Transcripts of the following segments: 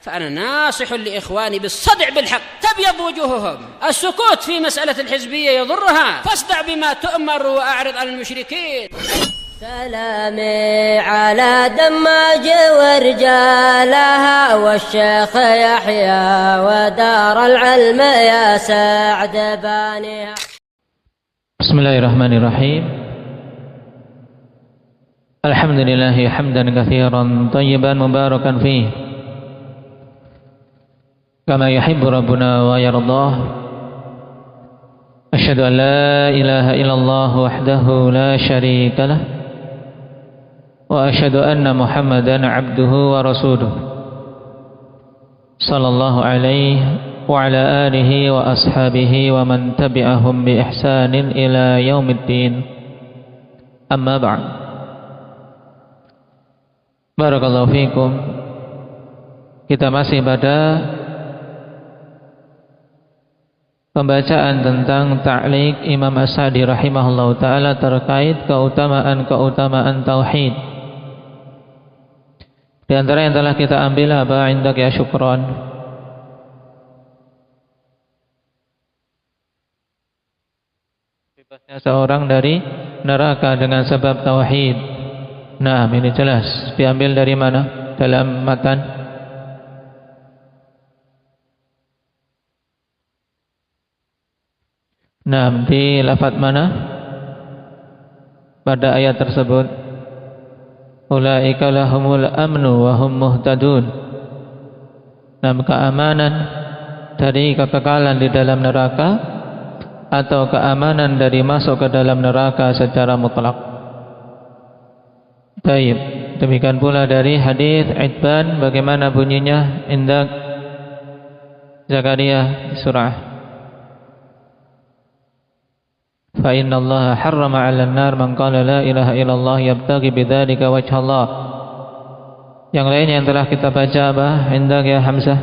فأنا ناصح لإخواني بالصدع بالحق تبيض وجوههم. السكوت في مسألة الحزبية يضرها، فاصدع بما تؤمر وأعرض عن المشركين. سلامي على دماج ورجالها والشيخ يحيى ودار العلم يا سعد بانيها. Bismillahirrahmanirrahim. Alhamdulillahi hamdan katsiran thayyiban mubarakan fih kama yuhibbu rabbuna wa yardah. Asyhadu an la ilaha illallah wahdahu la syarika lah wa asyhadu anna Muhammadan abduhu wa rasuluh sallallahu alaihi wa ala alihi wa ashabihi wa man tabi'ahum bi ihsanin ila yaumiddin. Amma ba'd. Barakallahu fikum. Kita masih pada pembacaan tentang ta'liq Imam As-Sa'di rahimahullahu ta'ala terkait keutamaan tauhid. Di antara yang telah kita ambil apa indak ya syukran, bebasnya seorang dari neraka dengan sebab tauhid. Nah, ini jelas diambil dari mana dalam matan? Nah, di lafaz mana pada ayat tersebut? Ulaika lahumul amnu wa hum muhtadun. Nah, keamanan dari kekekalan di dalam neraka atau keamanan dari masuk ke dalam neraka secara mutlak. Baik, demikian pula dari hadis Itban, bagaimana bunyinya indak Zakaria surah. Fa inna Allah harrama 'alan nar man qala la ilaha illallah yabtaghi bidzalika wajha Allah. Yang lainnya yang telah kita baca apa? Indak ya Hamzah.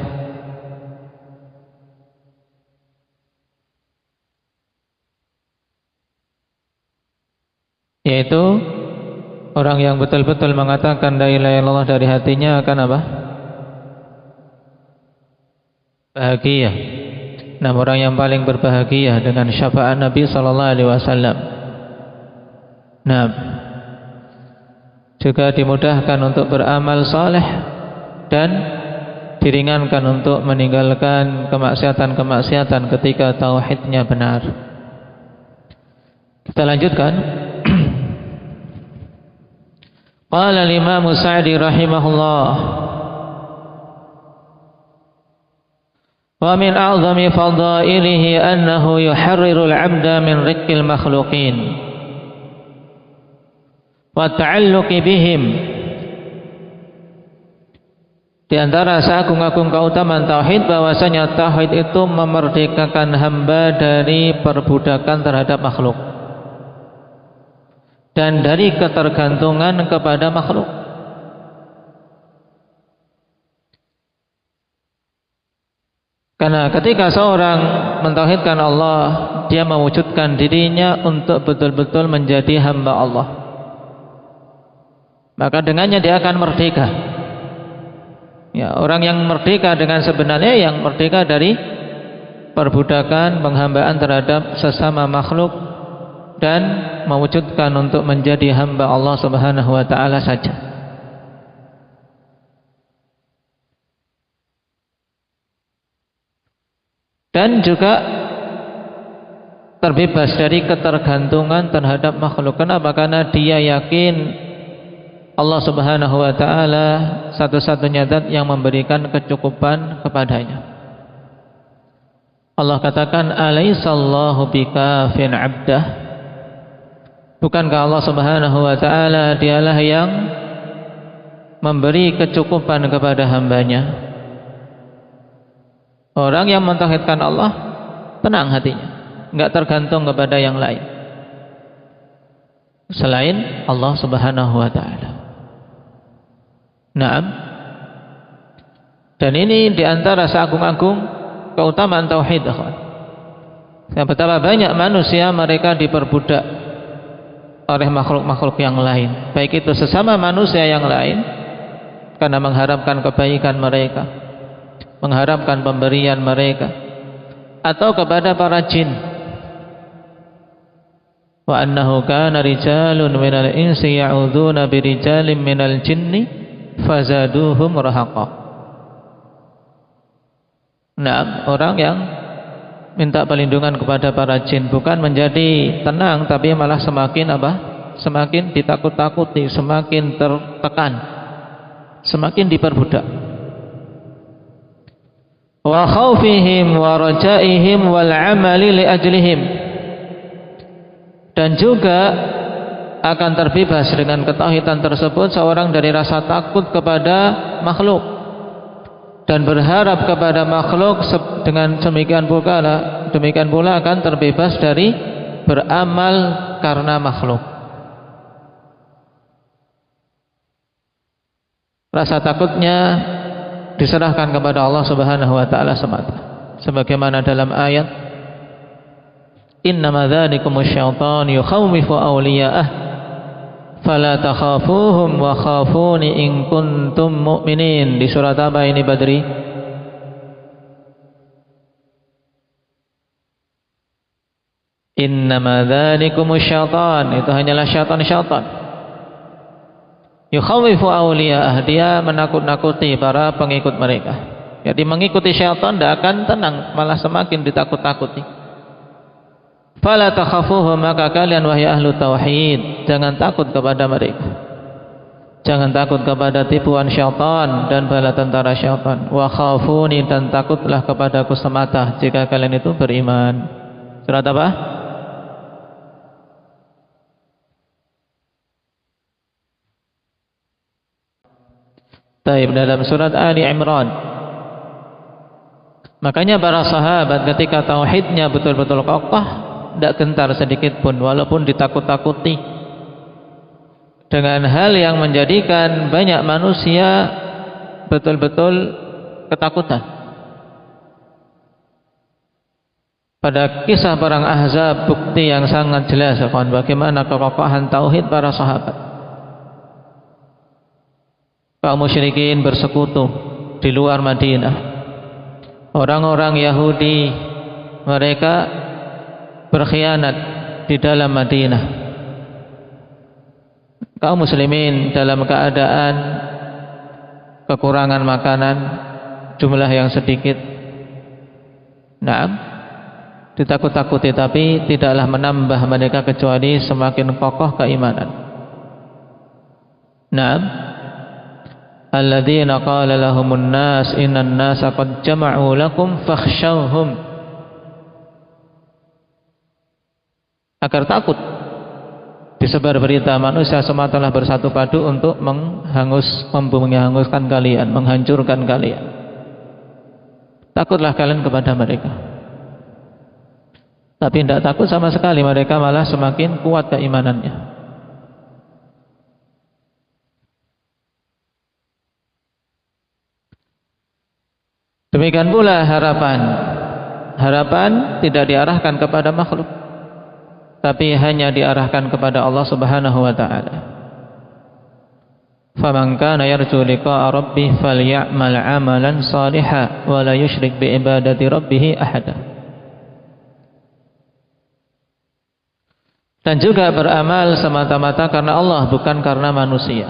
Yaitu orang yang betul-betul mengatakan la ilaha illallah dari hatinya akan apa? Bahagia. Nah, orang yang paling berbahagia dengan syafaat Nabi sallallahu alaihi wasallam. Nah, juga dimudahkan untuk beramal saleh dan diringankan untuk meninggalkan kemaksiatan-kemaksiatan ketika tauhidnya benar. Kita lanjutkan. Qala al-Imam Sa'di rahimahullah, wa min a'zami fadailihi annahu yuharrirul 'abda min riqqil makhluqin wa ta'alluqi bihim. Di antara seagung-agung keutamaan tauhid bahwasanya tauhid itu memerdekakan hamba dari perbudakan terhadap makhluk dan dari ketergantungan kepada makhluk. Karena ketika seorang mentauhidkan Allah, dia mewujudkan dirinya untuk betul-betul menjadi hamba Allah. Maka dengannya dia akan merdeka. Ya, orang yang merdeka dengan sebenarnya yang merdeka dari perbudakan, penghambaan terhadap sesama makhluk dan mewujudkan untuk menjadi hamba Allah Subhanahu wa taala saja. Dan juga terbebas dari ketergantungan terhadap makhluk. Kenapa? Karena dia yakin Allah Subhanahu wa taala satu-satunya zat yang memberikan kecukupan kepadanya. Allah katakan, "Alaisallahu bikafin 'abdah?" Bukankah Allah Subhanahu wa taala dialah yang memberi kecukupan kepada hambanya? Orang yang mentauhidkan Allah tenang hatinya, enggak tergantung kepada yang lain selain Allah Subhanahu wa taala. Naam. Dan ini diantara seagung-agung keutamaan tauhid. Betapa banyak manusia mereka diperbudak oleh makhluk-makhluk yang lain, baik itu sesama manusia yang lain karena mengharapkan kebaikan mereka, mengharapkan pemberian mereka, atau kepada para jin. Wa annahu kana rijalun minal insi ya'udzuuna birijalin minal jinni fazaduhum rahaqa. Nah, orang yang minta perlindungan kepada para jin bukan menjadi tenang, tapi malah semakin apa? Semakin ditakut-takuti, semakin tertekan, semakin diperbudak. Wa khaufihim wa rajaihim wal amali li ajlihim. Dan juga akan terbebas dengan ketauhidan tersebut seorang dari rasa takut kepada makhluk dan berharap kepada makhluk. Dengan demikian pula akan terbebas dari beramal karena makhluk. Rasa takutnya diserahkan kepada Allah Subhanahu wa taala semata. Sebagaimana dalam ayat, innama dzalikumus syaitan yukhawwifu awliya'ah fala takhafuhum wa khafuni in kuntum mu'minin. Di surat apa ini, Badri? Innama dzalikumus syaitan, itu hanyalah syaitan-syaitan. Yukhawwifu awliya'ah, dia menakut-nakuti para pengikut mereka. Jadi mengikuti syaitan tidak akan tenang, malah semakin ditakut-takuti. Fala takhafuhum, maka kalian wahai ahlu tauhid jangan takut kepada mereka, jangan takut kepada tipuan syaitan dan bala tentara syaitan. Wa khafuni, dan takutlah kepadaku semata jika kalian itu beriman. Surat apa? Taib, dalam surat Ali Imran. Makanya para sahabat ketika tauhidnya betul-betul kokoh, tidak gentar sedikit pun, walaupun ditakut-takuti dengan hal yang menjadikan banyak manusia betul-betul ketakutan. Pada kisah perang Ahzab, bukti yang sangat jelas bagaimana kekokohan tauhid para sahabat. Kaum musyrikin bersekutu di luar Madinah. Orang-orang Yahudi mereka berkhianat di dalam Madinah. Kaum muslimin dalam keadaan kekurangan makanan, jumlah yang sedikit. Naam, ditakut-takuti, tapi tidaklah menambah mereka kecuali semakin kokoh keimanan. Naam, alladzina qala lahumun nas innan nasa qad jama'u lakum fakhshawhum, agar takut. Disebar berita manusia semua telah bersatu padu untuk menghanguskan kalian, menghancurkan kalian. Takutlah kalian kepada mereka. Tapi tidak takut sama sekali, mereka malah semakin kuat keimanannya. Demikian pula harapan. Harapan tidak diarahkan kepada makhluk, tapi hanya diarahkan kepada Allah Subhanahu wa taala. Faman kana yarju liqa'a rabbih falyamal 'amalan shalihan wa la yusyrik bi ibadati rabbih ahada. Dan juga beramal semata-mata karena Allah, bukan karena manusia.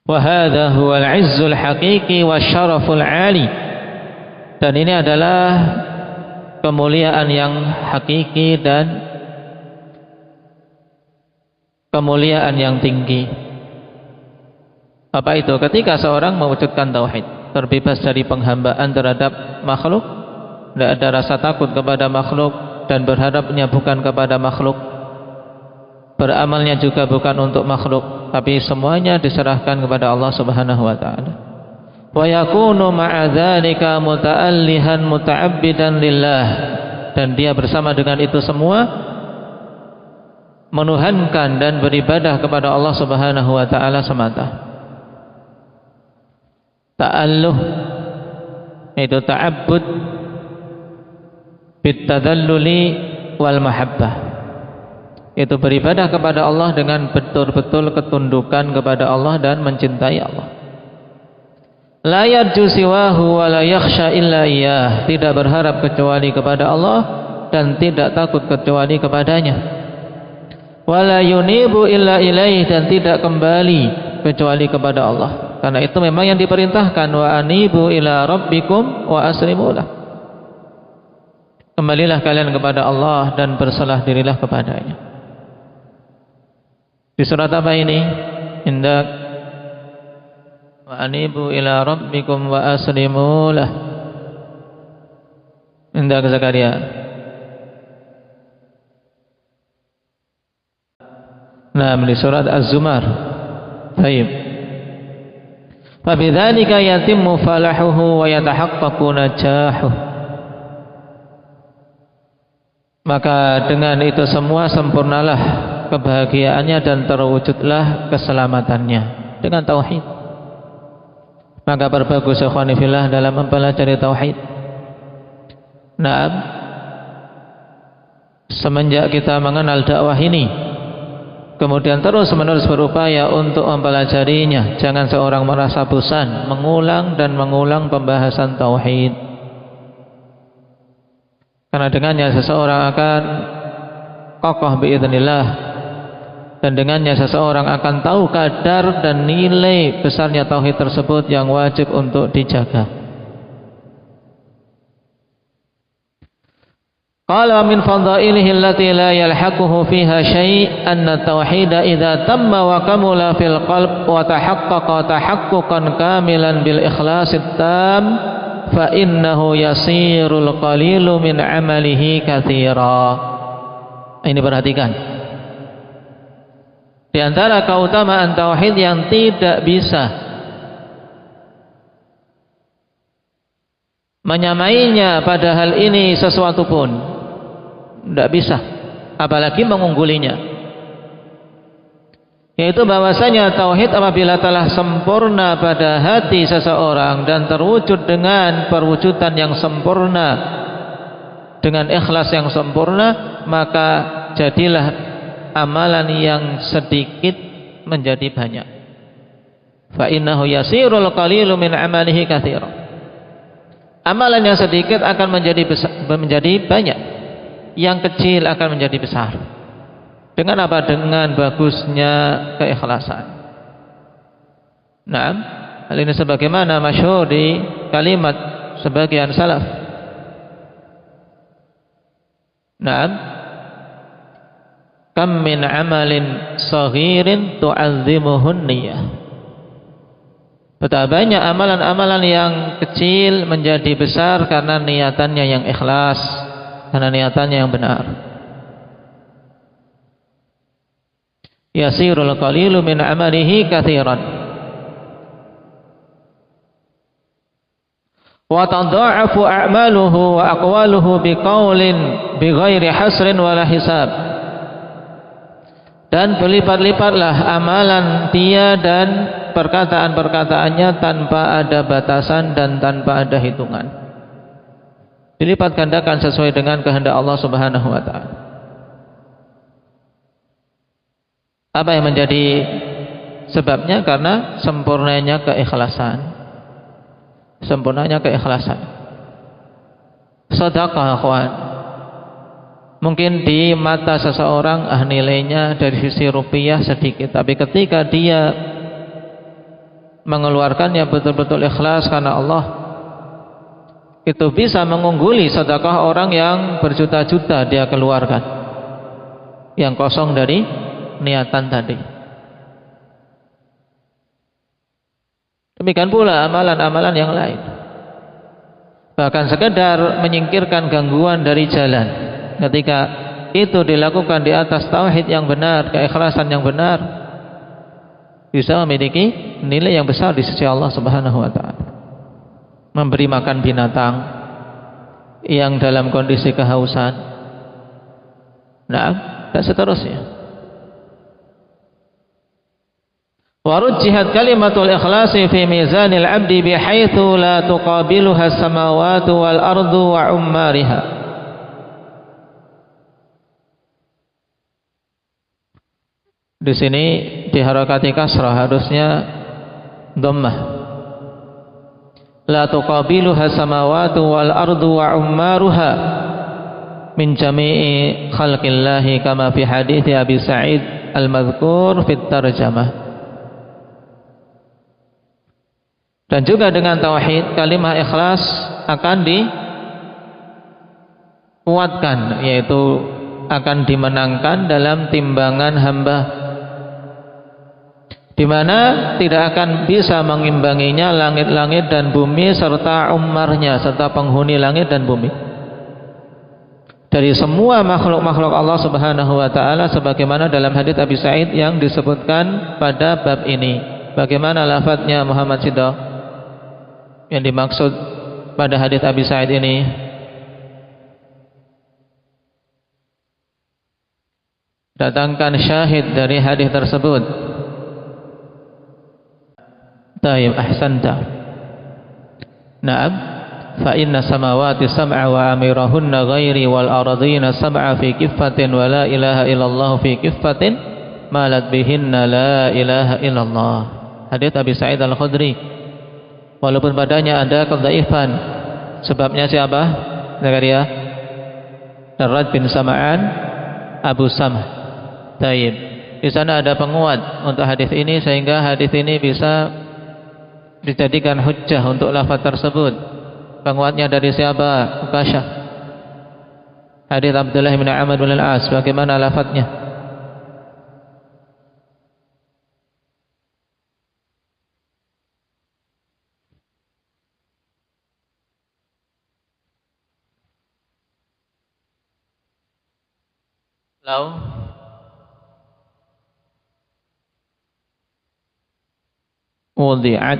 Wa hadha huwal 'izzul haqiqi wasyaraful 'ali. Dan ini adalah kemuliaan yang hakiki dan kemuliaan yang tinggi. Apa itu? Ketika seorang mewujudkan tauhid, terbebas dari penghambaan terhadap makhluk, tidak ada rasa takut kepada makhluk dan berharapnya bukan kepada makhluk, beramalnya juga bukan untuk makhluk, tapi semuanya diserahkan kepada Allah Subhanahu wa taala. Wa yakunu ma'a dzalika muta'allihan muta'abbidan lillah, dan dia bersama dengan itu semua menuhankan dan beribadah kepada Allah Subhanahu wa taala semata. Ta'alluh itu ta'abbud bitadalluli wal mahabbah. itu beribadah kepada Allah dengan betul-betul ketundukan kepada Allah dan mencintai Allah. La yarju siwahu wa la yakhsha illa iyyah, tidak berharap kecuali kepada Allah dan tidak takut kecuali kepadanya. Wa la yunibu illa ilaih, dan tidak kembali kecuali kepada Allah. Karena itu memang yang diperintahkan, wa anibu ila rabbikum wa aslimu lah. Kembalilah kalian kepada Allah dan berserah dirilah kepadanya. Di surat apa ini? Indak wa anibu ila rabbikum wa aslimu lah. Indak Zakaria. Nah, di surat Az-Zumar. Baik. Fabidzalika yatimmu falahuhu wa yatahaqqaqu najahuh. Maka dengan itu semua sempurnalah kebahagiaannya dan terwujudlah keselamatannya dengan tauhid. Maka berbagus ikhwani fillah dalam mempelajari tauhid. Nah, semenjak kita mengenal dakwah ini, kemudian terus-menerus berupaya untuk mempelajarinya, jangan seorang merasa bosan mengulang dan mengulang pembahasan tauhid. Karena dengannya seseorang akan kokoh biidznillah, dan dengannya seseorang akan tahu kadar dan nilai besarnya tauhid tersebut yang wajib untuk dijaga. Qala min fadailihi allati la yalhaquhu fiha syai' anna tauhida idza tamma wa kamula fil qalb wa tahaqqaqa tahaqquqan kamilan bil ikhlasit tam fa innahu yasirul qalilu min amalihi katsira. Ini perhatikan. Di antara keutamaan tauhid yang tidak bisa menyamainya pada hal ini sesuatu pun, tidak bisa, apalagi mengunggulinya. Yaitu bahwasanya tauhid apabila telah sempurna pada hati seseorang dan terwujud dengan perwujudan yang sempurna, dengan ikhlas yang sempurna, maka jadilah amalan yang sedikit menjadi banyak. Fa innahu yasirul qalilu min amalihi katsira. Amalan yang sedikit akan menjadi banyak, yang kecil akan menjadi besar. Dengan apa? Dengan bagusnya keikhlasan. Nah, hal ini sebagaimana masyhur di kalimat sebagian salaf. Nah, kam min amalin saghirin tu'azzimuhun niyah. Betapa banyak amalan-amalan yang kecil menjadi besar karena niatannya yang ikhlas, karena niatannya yang benar. Yasirul qalilu min amalihi katsiran. Wa tadha'afu a'maluhu wa aqwaluhu biqaulin bighairi hasrin wala hisab. Dan berlipat-lipatlah amalan dia dan perkataan-perkataannya tanpa ada batasan dan tanpa ada hitungan. Dilipat gandakan sesuai dengan kehendak Allah Subhanahu wa taala. Apa yang menjadi sebabnya? Karena sempurnanya keikhlasan. Sempurnanya keikhlasan. Sedekah, akhwan. Mungkin di mata seseorang nilainya dari sisi rupiah sedikit, tapi ketika dia mengeluarkannya betul-betul ikhlas karena Allah, itu bisa mengungguli sedekah orang yang berjuta-juta dia keluarkan, yang kosong dari niatan tadi. Demikian pula amalan-amalan yang lain. Bahkan sekedar menyingkirkan gangguan dari jalan, ketika itu dilakukan di atas tauhid yang benar, keikhlasan yang benar, bisa memiliki nilai yang besar di sisi Allah Subhanahu wa taala. Memberi makan binatang yang dalam kondisi kehausan, nah, dan seterusnya. Warujjihat kalimatul ikhlasi fi mizanil abdi bihaitsu la tuqabiluha as-samawati wal ardu wa ummariha. Di sini diharakati kasrah, harusnya dhammah. La tuqabiluha samawati wal ardu wa ummaruha min jami'i khalqillahi kama fi hadits Abi Sa'id al-madhkur fit tarjamah. Dan juga dengan tauhid, kalimah ikhlas akan dikuatkan, yaitu akan dimenangkan dalam timbangan hamba, di mana tidak akan bisa mengimbanginya langit-langit dan bumi serta ummarnya, serta penghuni langit dan bumi. Dari semua makhluk-makhluk Allah Subhanahu wa taala, sebagaimana dalam hadits Abi Sa'id yang disebutkan pada bab ini. Bagaimana lafadznya Muhammad Siddiq yang dimaksud pada hadits Abi Sa'id ini? Datangkan syahid dari hadis tersebut. Taib, ahsanta. Naam, fa inna samawati sab'a wa amirahunna ghairi wal ardina sab'a fi kiffatin wa la ilaha illallah fi kiffatin malat bihinna la ilaha illallah. Hadits Abi Sa'id Al-Khudri. Walaupun padanya ada kedhaifan. Sebabnya siapa? Zakaria Darraj bin Sam'an Abu Samh. Taib. Di sana ada penguat untuk hadis ini, sehingga hadis ini bisa dijadikan hujjah untuk lafaz tersebut. Penguatnya dari siapa? Ukasyah. Hadis Abdullah bin Amr bin Al-As, bagaimana lafaznya? Lau wudi'at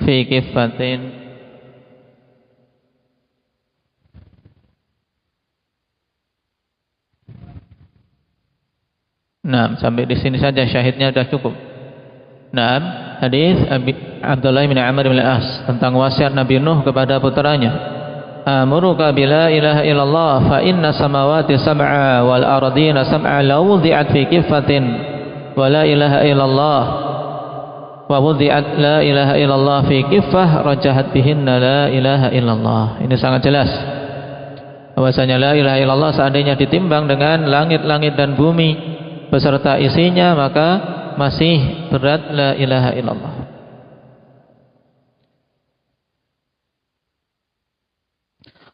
fi kifatin Nah, sampai di sini saja syahidnya sudah cukup. Nah, hadis Abdullah bin Amr bin Al-As tentang wasiat Nabi Nuh kepada putranya. Amuruka bila ilaha illallah fa inna samawati sab'a wal ardina sab'a law wudi'at fi kifatin wa la ilaha illallah wa wudi'at la ilaha illallah fi kiffah rajahat bihinna la ilaha illallah. Ini sangat jelas bahwasanya la ilaha illallah seandainya ditimbang dengan langit-langit dan bumi beserta isinya, maka masih berat la ilaha illallah.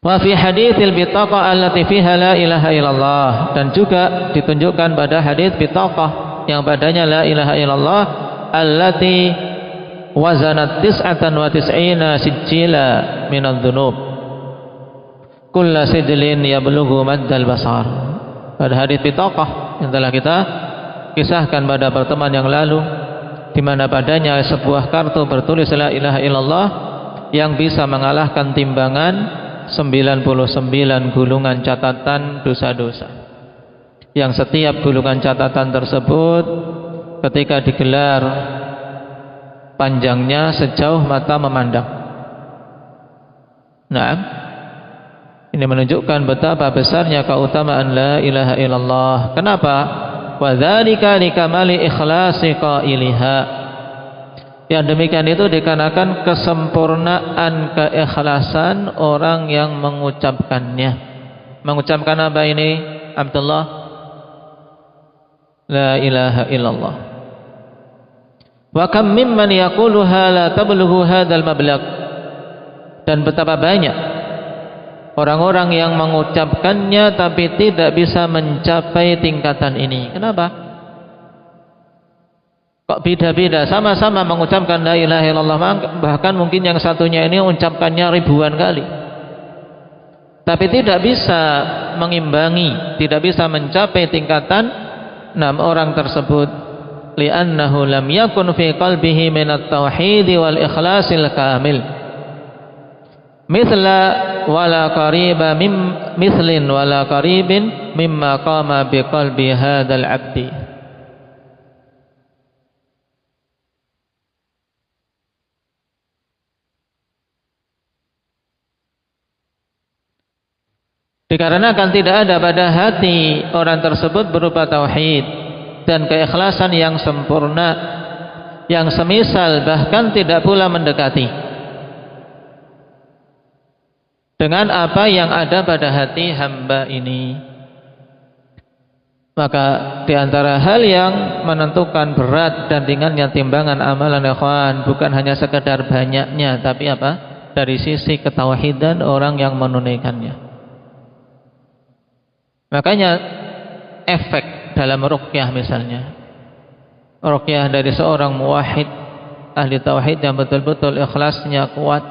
Wa fi haditsil bitaqah allati fiha la ilaha illallah, dan juga ditunjukkan pada hadits bitaqah yang padanya la ilaha illallah allati wazanat tis'atan wa tis'ina sijila minadh-dhunub kulla sijlin yablughu maddal basar. Pada hadits bitaqah yang telah kita kisahkan pada pertemuan yang lalu, di mana padanya sebuah kartu bertulis la ilaha illallah yang bisa mengalahkan timbangan 99 gulungan catatan dosa-dosa, yang setiap gulungan catatan tersebut ketika digelar panjangnya sejauh mata memandang. Nah, ini menunjukkan betapa besarnya keutamaan la ilaha illallah. Kenapa? Wa dzalika likamali ikhlasi qailiha. Yang demikian itu dikarenakan kesempurnaan keikhlasan orang yang mengucapkannya. Mengucapkan apa ini, Abdullah? La ilaha illallah. Wa kam mimman yaquluha la tablughu hadzal mablagh. Dan betapa banyak orang-orang yang mengucapkannya tapi tidak bisa mencapai tingkatan ini. Kenapa? Kok beda-beda, sama-sama mengucapkan la ilaha illallah, bahkan mungkin yang satunya ini mengucapkannya ribuan kali, tapi tidak bisa mengimbangi, tidak bisa mencapai tingkatan 6 orang tersebut. Li'annahu lam yakun fi qalbihi minat tauhid wal ikhlasil kamil mithla wala qariba mithlin wala qaribin mimma qama bi qalbi hadzal abdi. Dikarenakan tidak ada pada hati orang tersebut berupa tauhid dan keikhlasan yang sempurna, yang semisal bahkan tidak pula mendekati dengan apa yang ada pada hati hamba ini. Maka di antara hal yang menentukan berat dan ringannya timbangan amalan ikhwan bukan hanya sekedar banyaknya, tapi apa? Dari sisi ketauhidan orang yang menunaikannya. Makanya efek dalam ruqyah misalnya, ruqyah dari seorang muwahhid ahli tauhid yang betul-betul ikhlasnya kuat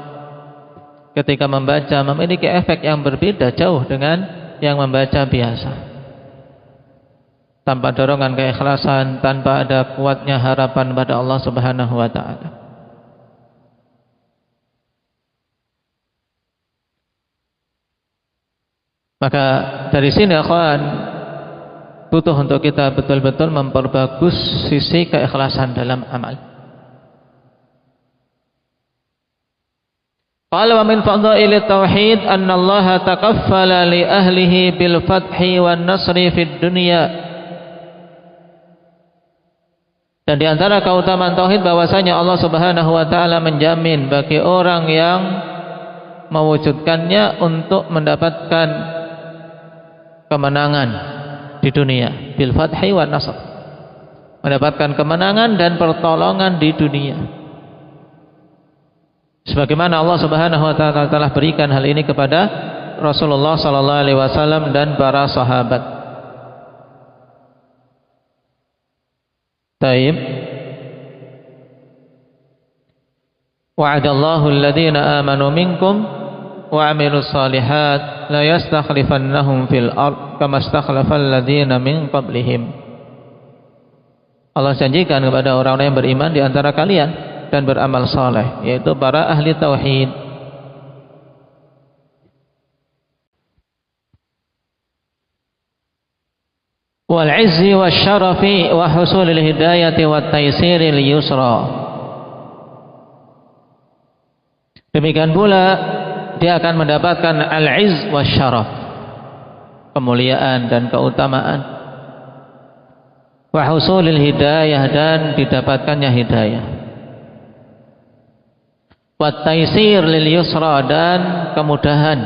ketika membaca memiliki efek yang berbeda jauh dengan yang membaca biasa. Tanpa dorongan keikhlasan, tanpa ada kuatnya harapan pada Allah Subhanahu wa taala. Maka dari sini akhwan butuh untuk kita betul-betul memperbagus sisi keikhlasan dalam amal. Qala wa min fadhaili tauhid anna Allah takaffala li ahlihi bil fathi wan nasri fid dunya. Dan di antara keutamaan tauhid bahwasanya Allah Subhanahu wa taala menjamin bagi orang yang mewujudkannya untuk mendapatkan kemenangan di dunia, bil fathi wan nasr, mendapatkan kemenangan dan pertolongan di dunia. Sebagaimana Allah Subhanahu wa taala telah berikan hal ini kepada Rasulullah sallallahu alaihi wasallam dan para sahabat. Taib. Wa'adallahu alladhina amanu minkum wa 'amilus shalihat la yastakhlifannahum fil ard kama istakhlafal ladzina min qablihim. Allah janjikan kepada orang-orang yang beriman di antara kalian dan beramal saleh, yaitu para ahli tauhid. Wal 'izzi wasyarafi wa husulil hidayati wat taysiril yusra. Demikian pula dia akan mendapatkan al-'izz wasyaraf, kemuliaan dan keutamaan, wa husulil hidayah, dan didapatkannya hidayah, wat taysir lil yusra, dan kemudahan,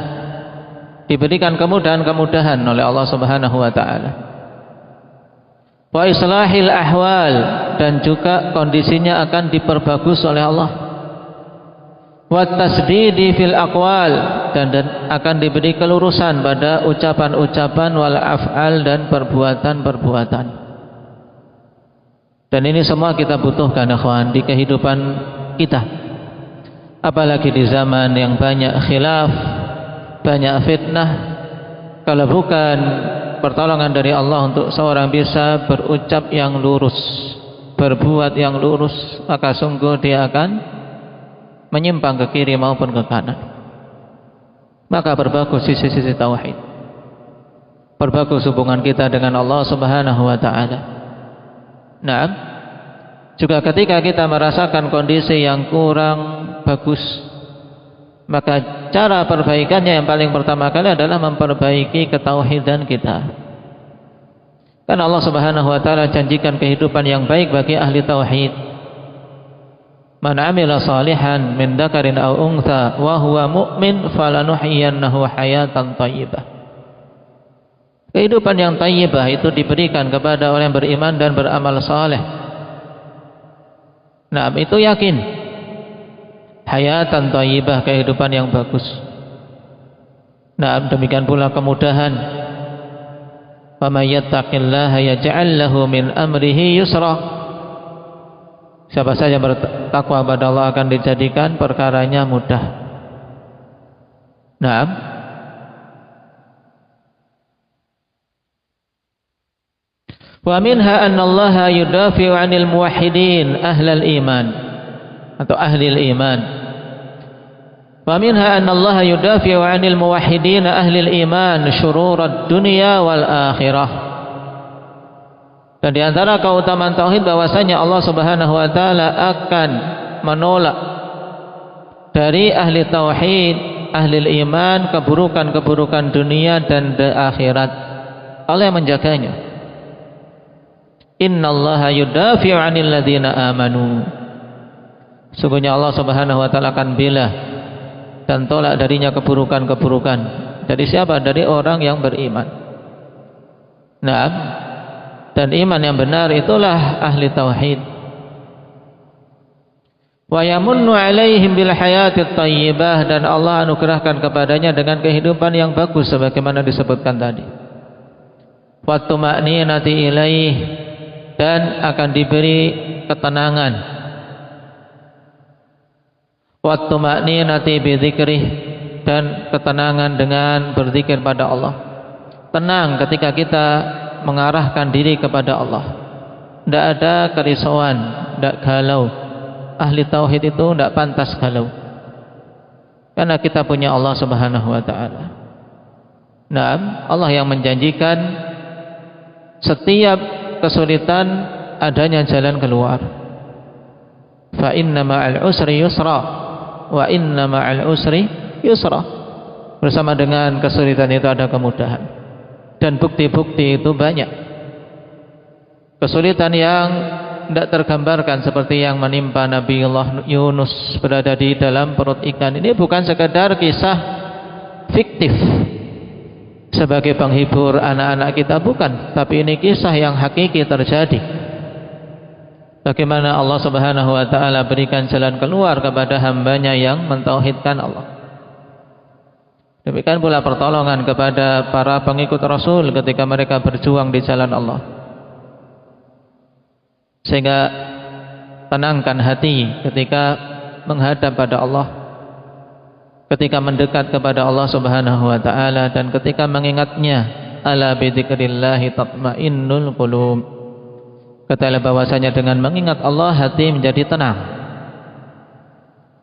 diberikan kemudahan-kemudahan oleh Allah Subhanahu wa taala, wa islahil ahwal, dan juga kondisinya akan diperbagus oleh Allah, wa tasdidi fil aqwal, dan akan diberi kelurusan pada ucapan-ucapan, wal af'al, dan perbuatan-perbuatan. Dan ini semua kita butuhkan ikhwan di kehidupan kita, apalagi di zaman yang banyak khilaf, banyak fitnah. Kalau bukan pertolongan dari Allah untuk seorang bisa berucap yang lurus, berbuat yang lurus, maka sungguh dia akan menyimpang ke kiri maupun ke kanan. Maka berbagus sisi-sisi tauhid, berbagus hubungan kita dengan Allah Subhanahu wa taala. Nah, juga ketika kita merasakan kondisi yang kurang bagus, maka cara perbaikannya yang paling pertama kali adalah memperbaiki ketauhidan kita. Karena Allah Subhanahu wa taala janjikan kehidupan yang baik bagi ahli tauhid. Man 'amila salihan min dzakarin aw untha wa huwa mu'min falanuhyiyannahu hayatan thayyibah. Kehidupan yang thayyibah itu diberikan kepada orang yang beriman dan beramal saleh. Nah, itu yakin. Hayatan thayyibah, kehidupan yang bagus. Nah, demikian pula kemudahan. Wa may yattaqillaha yaj'al lahu min amrihi yusra. Siapa saja bertakwa kepada Allah akan dijadikan perkaranya mudah. Naam. Wa minha anna Allah yudafi'u 'anil muwahhidin ahlal iman atau ahlil iman. Wa minha anna Allah yudafi'u 'anil muwahhidin ahlil iman syururad dunya wal akhirah. Dan di antara keutamaan tauhid bahwasanya Allah Subhanahu wa taala akan menolak dari ahli tauhid ahli iman keburukan-keburukan dunia dan akhirat. Allah yang menjaganya. Innallaha yudafi'u 'anil ladzina amanu. Sungguhnya Allah Subhanahu wa taala akan bela dan tolak darinya keburukan-keburukan. Dari siapa? Dari orang yang beriman. Nah, dan iman yang benar itulah ahli tauhid. Wa yamunnu 'alaihim bil hayatit thayyibah, dan Allah anugerahkan kepadanya dengan kehidupan yang bagus sebagaimana disebutkan tadi. Wa tuma'ninati ilaih, dan akan diberi ketenangan. Wa tuma'ninati bi dzikrih, dan ketenangan dengan berzikir pada Allah. Tenang ketika kita mengarahkan diri kepada Allah. Tidak ada kerisauan, tidak galau. Ahli tauhid itu tidak pantas galau, karena kita punya Allah Subhanahu wa ta'ala. Nah, Allah yang menjanjikan setiap kesulitan adanya jalan keluar. Fa inna ma'al usri yusra, wa inna ma'al usri yusra. Bersama dengan kesulitan itu ada kemudahan, dan bukti-bukti itu banyak. Kesulitan yang tidak tergambarkan seperti yang menimpa Nabiullah Yunus berada di dalam perut ikan ini bukan sekadar kisah fiktif sebagai penghibur anak-anak kita, bukan, tapi ini kisah yang hakiki terjadi. Bagaimana Allah Subhanahu wa ta'ala berikan jalan keluar kepada hambanya yang mentauhidkan Allah. Demikian pula pertolongan kepada para pengikut Rasul ketika mereka berjuang di jalan Allah. Sehingga tenangkan hati ketika menghadap pada Allah, ketika mendekat kepada Allah Subhanahu wa ta'ala, dan ketika mengingatnya. Ala bidzikrillahi tatmainnul qulub. Katakanlah bahwasanya dengan mengingat Allah hati menjadi tenang.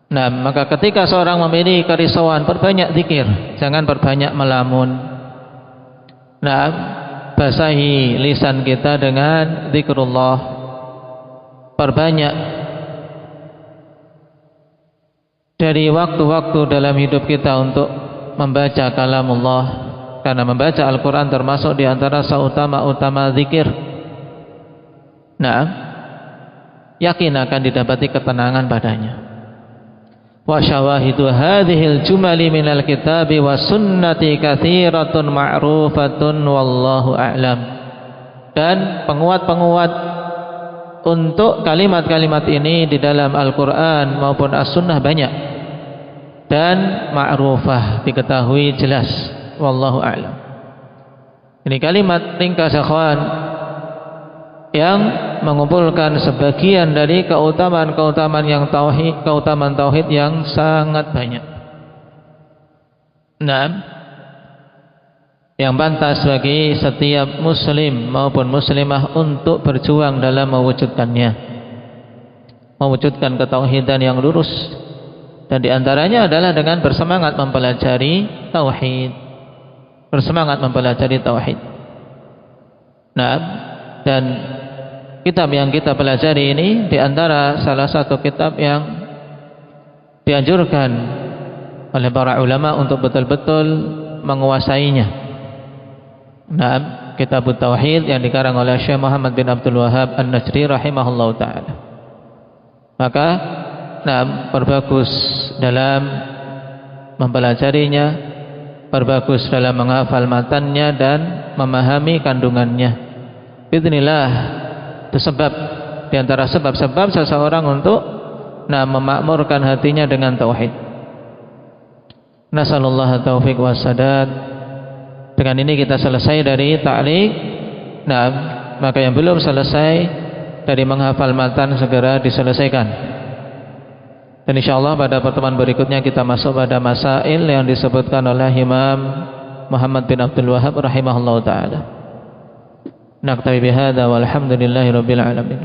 Nah, maka ketika seorang memiliki kerisauan, perbanyak zikir, jangan perbanyak melamun. Nah, basahi lisan kita dengan zikrullah. Perbanyak dari waktu-waktu dalam hidup kita untuk membaca kalamullah, karena membaca Al-Quran termasuk di antara seutama-utama zikir. Nah, yakin akan didapati ketenangan padanya. Wa syawahidu hadhil jumali minal kitabi wa sunnati katsiratun ma'rufatun wallahu a'lam. Dan penguat-penguat untuk kalimat-kalimat ini di dalam Al-Quran maupun As-Sunnah banyak, dan ma'rufah, diketahui jelas. Wallahu a'lam. Ini kalimat ringkas akhwan yang mengumpulkan sebagian dari keutamaan-keutamaan yang tauhid, keutamaan tauhid yang sangat banyak. Nah, yang pantas bagi setiap muslim maupun muslimah untuk berjuang dalam mewujudkannya, mewujudkan ketauhidan yang lurus, dan diantaranya adalah dengan bersemangat mempelajari tauhid, bersemangat mempelajari tauhid. Nah, dan kitab yang kita pelajari ini diantara salah satu kitab yang dianjurkan oleh para ulama untuk betul-betul menguasainya. Nah, kitab Tauhid yang dikarang oleh Syekh Muhammad bin Abdul Wahhab An-Najri rahimahullahu ta'ala. Maka, nah, perbagus dalam mempelajarinya, perbagus dalam menghafal matannya dan memahami kandungannya. Bismillah, itu sebab di antara sebab-sebab seseorang untuk memakmurkan hatinya dengan tauhid. Nasallallahu taufiq wassadad. Dengan ini kita selesai dari ta'liq. Nah, maka yang belum selesai dari menghafal matan segera diselesaikan. Dan insyaallah pada pertemuan berikutnya kita masuk pada masail yang disebutkan oleh Imam Muhammad bin Abdul Wahhab rahimahullahu taala. Naktabi bihadza walhamdulillahi rabbil alamin.